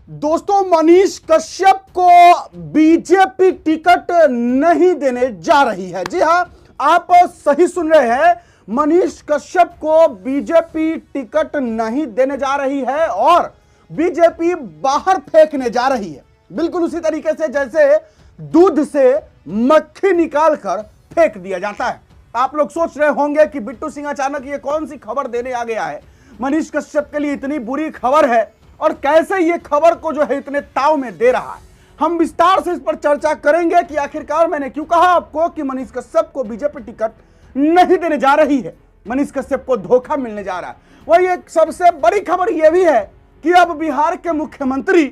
दोस्तों, मनीष कश्यप को BJP ticket नहीं देने जा रही है। जी हां, आप सही सुन रहे हैं। मनीष कश्यप को बीजेपी टिकट नहीं देने जा रही है और बीजेपी बाहर फेंकने जा रही है। बिल्कुल उसी तरीके से जैसे दूध से मक्खी निकालकर फेंक दिया जाता है। आप लोग सोच रहे होंगे कि बिट्टू सिंह अचानक ये कौन सी खबर देने आ गया है, मनीष कश्यप के लिए इतनी बुरी खबर है और कैसे ये खबर को जो है इतने ताव में दे रहा है। हम विस्तार से इस पर चर्चा करेंगे कि आखिरकार मैंने क्यों कहा आपको कि मनीष कश्यप को बीजेपी टिकट नहीं देने जा रही है, मनीष कश्यप को धोखा मिलने जा रहा है। वही एक सबसे बड़ी खबर यह भी है कि अब बिहार के मुख्यमंत्री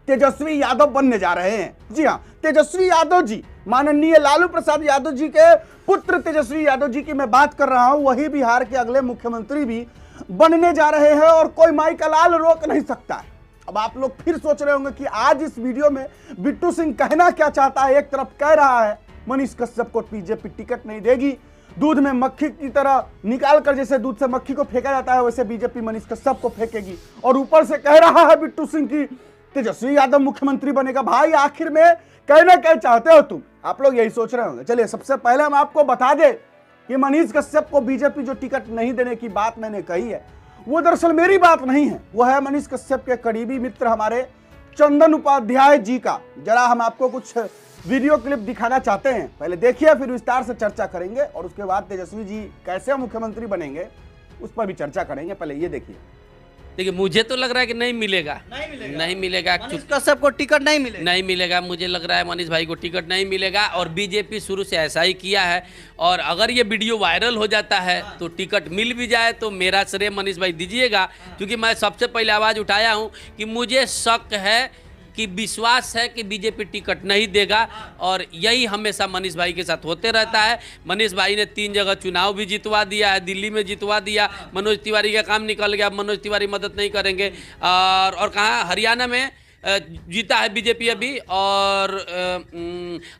तेजस्वी यादव बनने जा रहे हैं। जी हां, तेजस्वी यादव जी, माननीय लालू प्रसाद यादव जी के पुत्र तेजस्वी यादव जी की मैं बात कर रहा हूं। वही बिहार के अगले मुख्यमंत्री भी बनने जा रहे हैं और कोई माई का लाल रोक नहीं सकता है। अब आप लोग फिर सोच रहे होंगे कि आज इस वीडियो में बिट्टू सिंह कहना क्या चाहता है। एक तरफ कह रहा है मनीष कश्यप को बीजेपी टिकट नहीं देगी, दूध में मक्खी की तरह निकाल कर, जैसे दूध से मक्खी को फेंका जाता है वैसे बीजेपी मनीष कश्यप को फेंकेगी। और ऊपर से कह रहा है बिट्टू सिंह की तेजस्वी यादव मुख्यमंत्री बनेगा। भाई आखिर में कहना क्या चाहते हो तुम? आप लोग यही सोच रहे होंगे। चलिए, सबसे पहले हम आपको बता दें कि मनीष कश्यप को बीजेपी जो टिकट नहीं देने की बात मैंने कही है, वो दरअसल मेरी बात नहीं है, वो है मनीष कश्यप के करीबी मित्र हमारे चंदन उपाध्याय जी का। जरा हम आपको कुछ वीडियो क्लिप दिखाना चाहते हैं, पहले देखिए, फिर विस्तार से चर्चा करेंगे और उसके बाद तेजस्वी जी कैसे मुख्यमंत्री बनेंगे उस पर भी चर्चा करेंगे। पहले ये देखिए। देखिए, मुझे तो लग रहा है कि नहीं मिलेगा। मनीष कश्यप को टिकट नहीं मिलेगा। मुझे लग रहा है मनीष भाई को टिकट नहीं मिलेगा और बीजेपी शुरू से ऐसा ही किया है। और अगर ये वीडियो वायरल हो जाता है तो टिकट मिल भी जाए तो मेरा श्रेय मनीष भाई दीजिएगा, क्योंकि मैं सबसे पहले आवाज़ उठाया हूँ कि मुझे शक है कि विश्वास है कि बीजेपी टिकट नहीं देगा और यही हमेशा मनीष भाई के साथ होते रहता है। मनीष भाई ने 3 जगह चुनाव भी जितवा दिया है, दिल्ली में जितवा दिया, मनोज तिवारी का काम निकल गया, मनोज तिवारी मदद नहीं करेंगे। और कहाँ, हरियाणा में जीता है बीजेपी अभी, और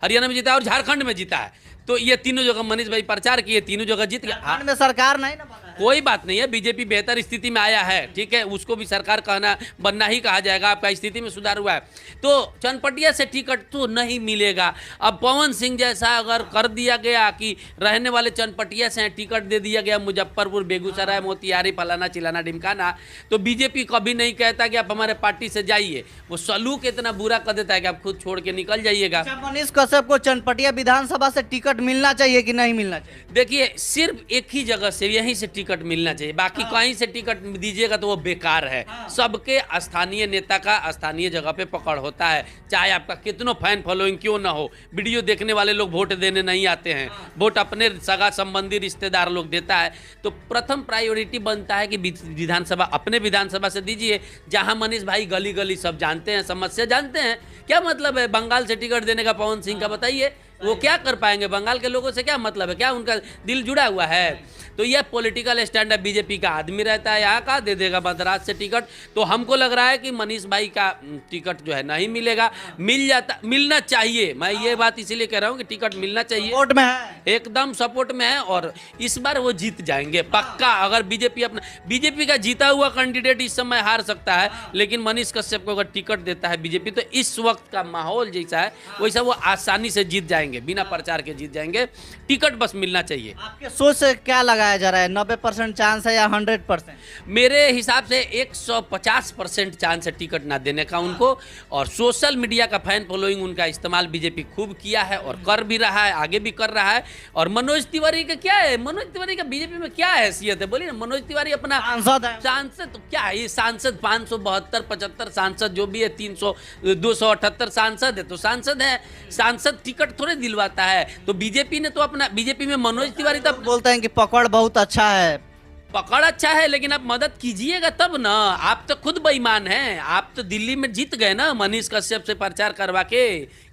हरियाणा में जीता है और झारखंड में जीता है। तो ये तीनों जगह मनीष भाई प्रचार किए, तीनों जगह जीत गया। झारखंड में सरकार नहीं ना बना है। कोई बात नहीं है, बीजेपी बेहतर स्थिति में आया है, ठीक है, उसको भी सरकार कहना बनना ही कहा जाएगा। आपका स्थिति में सुधार हुआ है तो चनपटिया से टिकट तो नहीं मिलेगा। अब पवन सिंह जैसा अगर कर दिया गया कि रहने वाले चनपटिया से टिकट दे दिया गया, मुजफ्फरपुर, बेगूसराय, मोतिहारी, फलाना चिलाना ढिमकाना, तो बीजेपी कभी नहीं कहता कि आप हमारे पार्टी से जाइए। वो सलूक इतना बुरा कर देता है कि आप खुद छोड़ के निकल जाइएगा। मनीष कश्यप को चनपटिया विधानसभा से टिकट मिलना चाहिए कि नहीं मिलना चाहिए? देखिए, सिर्फ एक ही जगह से, यहीं से टिकट मिलना चाहिए, बाकी कहीं से टिकट दीजिएगा तो वो बेकार है। सबके स्थानीय नेता का स्थानीय जगह पे पकड़ होता है, चाहे आपका कितना फैन फॉलोइंग क्यों ना हो। वीडियो देखने वाले लोग वोट देने नहीं आते हैं, वोट अपने सगा संबंधी रिश्तेदार लोग देता है। तो प्रथम प्रायोरिटी बनता है कि विधानसभा, अपने विधानसभा से दीजिए, जहां मनीष भाई गली गली सब जानते हैं, समस्या जानते हैं। क्या मतलब है बंगाल से टिकट देने का पवन सिंह का? बताइए, वो क्या कर पाएंगे? बंगाल के लोगों से क्या मतलब है? क्या उनका दिल जुड़ा हुआ है? तो यह पॉलिटिकल स्टैंड है, बीजेपी का आदमी रहता है, यहाँ का दे देगा मद्रास से टिकट। तो हमको लग रहा है कि मनीष भाई का टिकट जो है नहीं मिलेगा। मिलना चाहिए, मैं ये बात इसीलिए कह रहा हूँ कि टिकट मिलना चाहिए। सपोर्ट में है, एकदम सपोर्ट में है और इस बार वो जीत जाएंगे पक्का। अगर बीजेपी का जीता हुआ कैंडिडेट इस समय हार सकता है, लेकिन मनीष कश्यप को अगर टिकट देता है बीजेपी तो इस वक्त का माहौल जैसा है वैसा वो आसानी से जीत जाएंगे, बिना प्रचार के जीत जाएंगे। टिकट बस मिलना चाहिए। आपके सोच से क्या लगाया जा रहा है? 90% चांस है या 100%? मेरे हिसाब से 150% चांस है टिकट ना देने का उनको। और सोशल मीडिया का फैन फॉलोइंग उनका इस्तेमाल बीजेपी खूब किया है और कर भी रहा है, आगे भी कर रहा है। और मनोज तिवारी का क्या है? मनोज तिवारी का बीजेपी में क्या हैसियत है? बोलिए ना। मनोज तिवारी अपना सांसद तो क्या है, ये सांसद 572 75 सांसद जो भी है, 300 278 सांसद है तो सांसद है। सांसद टिकट थोड़े दिलवाता है। तो बीजेपी ने तो अपना, बीजेपी में मनोज तिवारी तो बोलते हैं कि पकड़ बहुत अच्छा है। पकड़ अच्छा है, लेकिन आप मदद कीजिएगा तब ना। आप तो खुद बेईमान हैं। आप तो दिल्ली में जीत गए ना, मनीष कश्यप से प्रचार करवा के,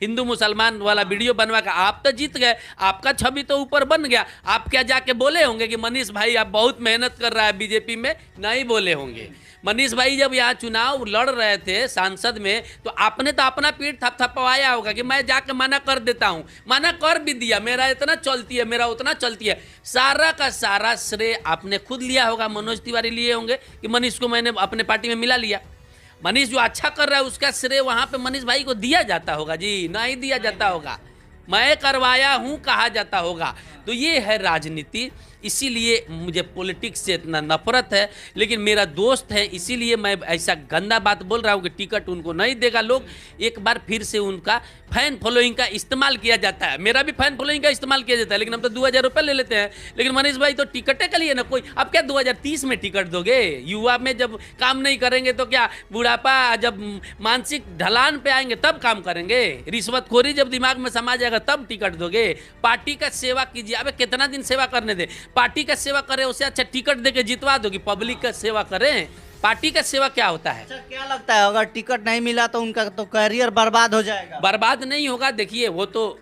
हिंदू मुसलमान वाला वीडियो बनवा के आप तो जीत गए। आपका छवि तो ऊपर बन गया। आप क्या जाके बोले होंगे कि मनीष भाई आप बहुत मेहनत कर रहा है बीजेपी में? नहीं बोले होंगे। मनीष भाई जब यहाँ चुनाव लड़ रहे थे सांसद में, तो आपने तो अपना पीठ थपथपवाया होगा कि मैं जाके मना कर देता हूँ। मना कर भी दिया, मेरा इतना चलती है, मेरा उतना चलती है। सारा का सारा श्रेय आपने खुद लिया होगा, मनोज तिवारी लिए होंगे कि मनीष को मैंने अपने पार्टी में मिला लिया। मनीष जो अच्छा कर रहा है उसका श्रेय वहां पे मनीष भाई को दिया जाता होगा जी, नहीं दिया जाता होगा, मैं करवाया हूं कहा जाता होगा। तो ये है राजनीति, इसीलिए मुझे पॉलिटिक्स से इतना नफरत है। लेकिन मेरा दोस्त है इसीलिए मैं ऐसा गंदा बात बोल रहा हूँ कि टिकट उनको नहीं देगा लोग। एक बार फिर से उनका फैन फॉलोइंग का इस्तेमाल किया जाता है, मेरा भी फैन फॉलोइंग का इस्तेमाल किया जाता है, लेकिन हम तो 2000 रुपये ले लेते हैं। लेकिन मनीष भाई तो टिकटे के लिए ना कोई, अब क्या 2030 में टिकट दोगे? युवा में जब काम नहीं करेंगे तो क्या बुढ़ापा जब मानसिक ढलान पे आएंगे तब काम करेंगे? रिश्वतखोरी जब दिमाग में समा जाएगा तब टिकट दोगे? पार्टी का सेवा कीजिए। अबे कितना दिन सेवा करने दे, पार्टी का सेवा करे उससे अच्छा टिकट देके जितवा दोगी, पब्लिक का सेवा करें। पार्टी का सेवा क्या होता है? अच्छा, क्या लगता है अगर टिकट नहीं मिला तो उनका तो करियर बर्बाद हो जाएगा? बर्बाद नहीं होगा, देखिए वो तो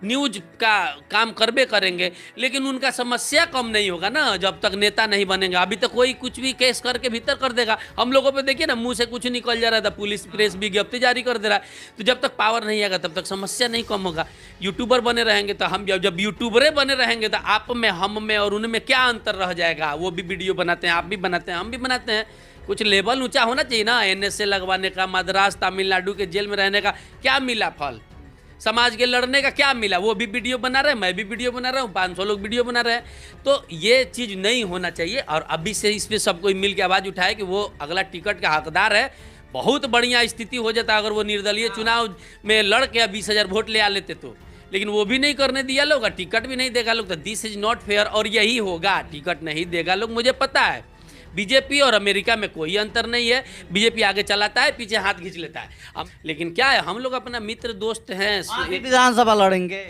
न्यूज का काम करबे करेंगे, लेकिन उनका समस्या कम नहीं होगा ना जब तक नेता नहीं बनेगा। अभी तक कोई कुछ भी केस करके भीतर कर देगा। हम लोगों पे देखिए ना, मुंह से कुछ निकल जा रहा था, पुलिस प्रेस विज्ञप्ति जारी कर दे रहा है। तो जब तक पावर नहीं आएगा तब तक समस्या नहीं कम होगा। यूट्यूबर बने रहेंगे तो हम जब यूट्यूबरे बने रहेंगे तो आप में, हम में और उनमें क्या अंतर रह जाएगा? वो भी वीडियो बनाते हैं, आप भी बनाते हैं, हम भी बनाते हैं। कुछ लेवल ऊंचा होना चाहिए ना। एनएसए लगवाने का, मद्रास तमिलनाडु के जेल में रहने का क्या मिला फल? समाज के लड़ने का क्या मिला? वो भी वीडियो बना रहे हैं, मैं भी वीडियो बना रहा हूँ, 500 लोग वीडियो बना रहे हैं। तो ये चीज़ नहीं होना चाहिए। और अभी से इस पर सब कोई मिल के आवाज़ उठाए कि वो अगला टिकट का हकदार है। बहुत बढ़िया स्थिति हो जाता अगर वो निर्दलीय चुनाव में लड़ के 20,000 वोट ले आ लेते तो। लेकिन वो भी नहीं करने दिया लोग, टिकट भी नहीं देगा लोग, तो दिस इज नॉट फेयर। और यही होगा, टिकट नहीं देगा लोग, मुझे पता है। बीजेपी और अमेरिका में कोई अंतर नहीं है। बीजेपी आगे चलाता है, पीछे हाथ खींच लेता है। लेकिन क्या है, हम लोग अपना मित्र दोस्त हैं। विधानसभा लड़ेंगे।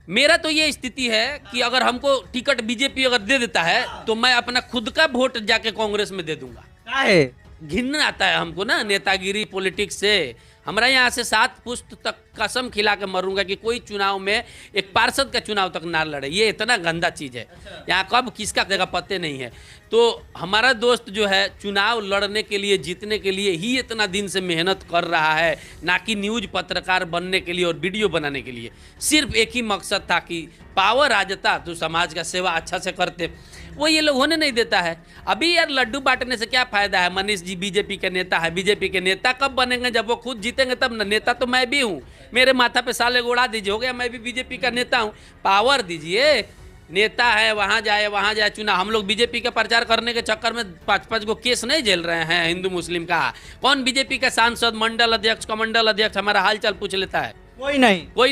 मेरा तो ये स्थिति है कि अगर हमको टिकट बीजेपी अगर दे देता है तो मैं अपना खुद का वोट जाके कांग्रेस में दे दूंगा। काहे? घिन आता है हमको ना नेतागिरी पॉलिटिक्स से। हमारा यहाँ से 7 पुश्त तक कसम खिला के मरूंगा कि कोई चुनाव में एक पार्षद का चुनाव तक ना लड़े। ये इतना गंदा चीज़ है। यहाँ कब किसका देगा पते नहीं है। तो हमारा दोस्त जो है चुनाव लड़ने के लिए, जीतने के लिए ही इतना दिन से मेहनत कर रहा है, ना कि न्यूज पत्रकार बनने के लिए और वीडियो बनाने के लिए। सिर्फ एक ही मकसद था कि पावर आ जाता तो समाज का सेवा अच्छा से करते। वो ये लोग होने नहीं देता है। अभी यार लड्डू बांटने से क्या फायदा है? मनीष जी बीजेपी के नेता है। बीजेपी के नेता कब बनेंगे? जब वो खुद जीतेंगे तब न। नेता तो मैं भी हूँ, मेरे माथा पे साले उड़ा दीजिए, हो गया मैं भी बीजेपी का नेता हूँ। पावर दीजिए। नेता है वहाँ जाए चुनाव। हम लोग बीजेपी का प्रचार करने के चक्कर में 5-5 गो केस नहीं झेल रहे हैं हिंदू मुस्लिम का। कौन बीजेपी का सांसद, मंडल अध्यक्ष, कमंडल अध्यक्ष हमारा हालचाल पूछ लेता है? कोई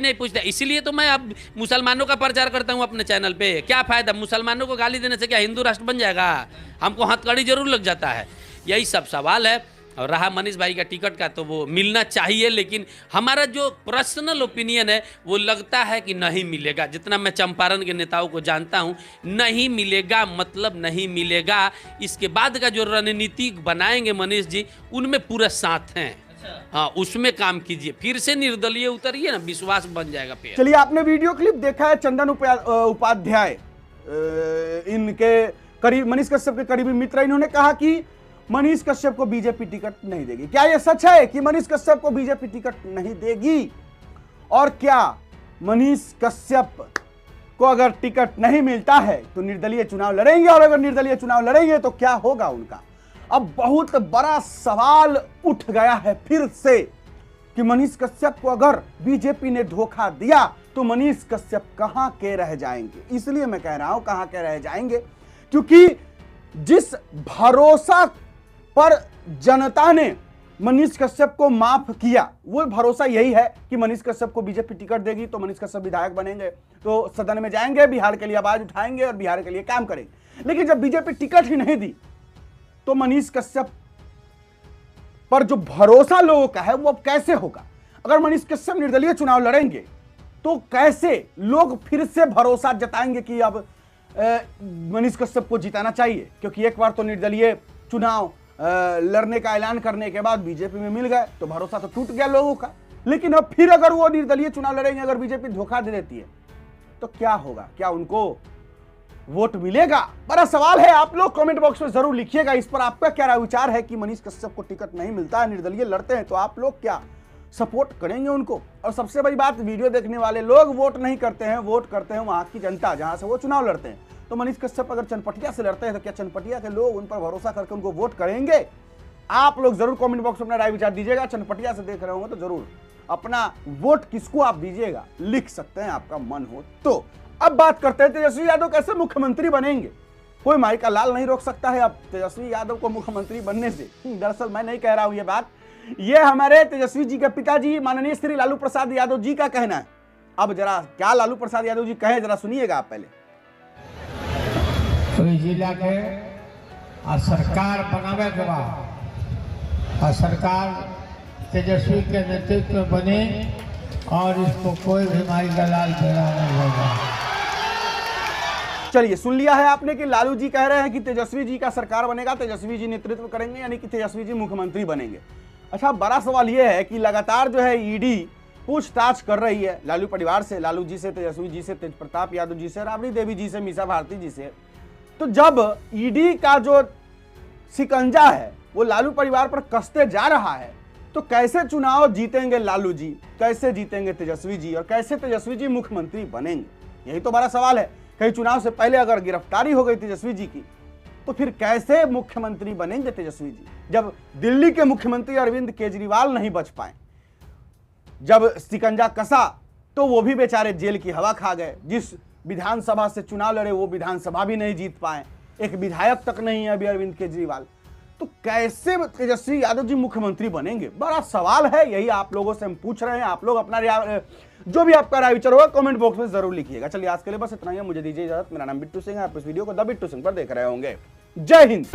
नहीं पूछता। इसीलिए तो मैं अब मुसलमानों का प्रचार करता हूँ अपने चैनल पे। क्या फायदा? मुसलमानों को गाली देने से क्या हिंदू राष्ट्र बन जाएगा? हमको हथकड़ी जरूर लग जाता है। यही सब सवाल है। और रहा मनीष भाई का टिकट का, तो वो मिलना चाहिए। लेकिन हमारा जो पर्सनल ओपिनियन है वो लगता है कि नहीं मिलेगा। जितना मैं चंपारण के नेताओं को जानता हूँ, नहीं मिलेगा मतलब नहीं मिलेगा। इसके बाद का जो रणनीति बनाएंगे मनीष जी, उनमें पूरा साथ हैं। हाँ, उसमें काम कीजिए, फिर से निर्दलीय उतरिए ना, विश्वास बन जाएगा पे। चलिए, आपने वीडियो क्लिप देखा है। चंदन उपाध्याय इनके करीब, मनीष कश्यप के करीबी मित्र, इन्होंने कहा कि मनीष कश्यप को बीजेपी टिकट नहीं देगी। क्या यह सच है कि मनीष कश्यप को बीजेपी टिकट नहीं देगी? और क्या मनीष कश्यप को अगर टिकट नहीं मिलता है तो निर्दलीय चुनाव लड़ेंगे? और अगर निर्दलीय चुनाव लड़ेंगे तो क्या होगा उनका? अब बहुत बड़ा सवाल उठ गया है फिर से कि मनीष कश्यप को अगर बीजेपी ने धोखा दिया तो मनीष कश्यप कहां के रह जाएंगे। इसलिए मैं कह रहा हूं कहां के रह जाएंगे, क्योंकि जिस भरोसा पर जनता ने मनीष कश्यप को माफ किया, वो भरोसा यही है कि मनीष कश्यप को बीजेपी टिकट देगी तो मनीष कश्यप विधायक बनेंगे, तो सदन में जाएंगे, बिहार के लिए आवाज उठाएंगे और बिहार के लिए काम करेंगे। लेकिन जब बीजेपी टिकट ही नहीं दी तो मनीष कश्यप पर जो भरोसा लोगों का है वो अब कैसे होगा? अगर मनीष कश्यप निर्दलीय चुनाव लड़ेंगे तो कैसे लोग फिर से भरोसा जताएंगे कि अब मनीष कश्यप को जिताना चाहिए? क्योंकि एक बार तो निर्दलीय चुनाव लड़ने का ऐलान करने के बाद बीजेपी में मिल गए तो भरोसा तो टूट गया लोगों का। लेकिन अब फिर अगर वो निर्दलीय चुनाव लड़ेंगे, अगर बीजेपी धोखा दे देती है तो क्या होगा? क्या उनको वोट मिलेगा? बड़ा सवाल है। आप लोग कमेंट बॉक्स में जरूर लिखिएगा इस पर आपका क्या विचार है कि मनीष कश्यप को टिकट नहीं मिलता है, निर्दलीय लड़ते हैं, तो आप लोग क्या सपोर्ट करेंगे उनको? और सबसे बड़ी बात, वीडियो देखने वाले लोग वोट नहीं करते हैं, वोट करते हैं वहां की जनता जहां से वो चुनाव लड़ते हैं। तो मनीष कश्यप अगर चनपटिया से लड़ते हैं तो क्या चनपटिया के लोग उन पर भरोसा करके उनको वोट करेंगे? आप लोग जरूर कमेंट बॉक्स में अपना राय विचार दीजिएगा। चनपटिया से देख रहे होंगे तो जरूर अपना वोट किसको आप दीजिएगा, लिख सकते हैं आपका मन हो तो। अब बात करते हैं तेजस्वी यादव कैसे मुख्यमंत्री बनेंगे। कोई माई का लाल नहीं रोक सकता है अब तेजस्वी यादव को मुख्यमंत्री बनने से। दरअसल मैं नहीं कह रहा हूं ये बात, ये हमारे तेजस्वी जी के पिताजी माननीय श्री लालू प्रसाद यादव जी का कहना है। अब जरा क्या लालू प्रसाद यादव जी कहे जरा सुनिएगा आप पहले। तो जिला के सरकार बनावे के बाद सरकार तेजस्वी के नेतृत्व में बने और इसको कोई भी माई का लाल बेड़ा नहीं होगा। चलिए सुन लिया है आपने कि लालू जी कह रहे हैं कि तेजस्वी जी का सरकार बनेगा, तेजस्वी जी नेतृत्व करेंगे, यानी कि तेजस्वी जी मुख्यमंत्री बनेंगे। अच्छा, बड़ा सवाल यह है कि लगातार जो है ईडी पूछताछ कर रही है लालू परिवार से, लालू जी से, तेजस्वी जी से, तेज प्रताप यादव जी से, राबड़ी देवी जी से, मीसा भारती जी से। तो जब ईडी का जो शिकंजा है वो लालू परिवार पर कसते जा रहा है तो कैसे चुनाव जीतेंगे लालू जी, कैसे जीतेंगे तेजस्वी जी और कैसे तेजस्वी जी मुख्यमंत्री बनेंगे, यही तो बड़ा सवाल है। कहीं चुनाव से पहले अगर गिरफ्तारी हो गई तेजस्वी जी की तो फिर कैसे मुख्यमंत्री बनेंगे तेजस्वी जी, जब दिल्ली के मुख्यमंत्री अरविंद केजरीवाल नहीं बच पाए। जब शिकंजा कसा तो वो भी बेचारे जेल की हवा खा गए। जिस विधानसभा से चुनाव लड़े वो विधानसभा भी नहीं जीत पाए, एक विधायक तक नहीं है अभी अरविंद केजरीवाल। तो कैसे तेजस्वी यादव जी मुख्यमंत्री बनेंगे, बड़ा सवाल है। यही आप लोगों से हम पूछ रहे हैं। आप लोग अपना जो भी आपका राय विचार होगा कमेंट बॉक्स में जरूर लिखिएगा। चलिए आज के लिए बस इतना ही है, मुझे दीजिए इजाजत। मेरा नाम बिट्टू सिंह है, आप इस वीडियो को द बिट्टू सिंह पर देख रहे होंगे। जय हिंद।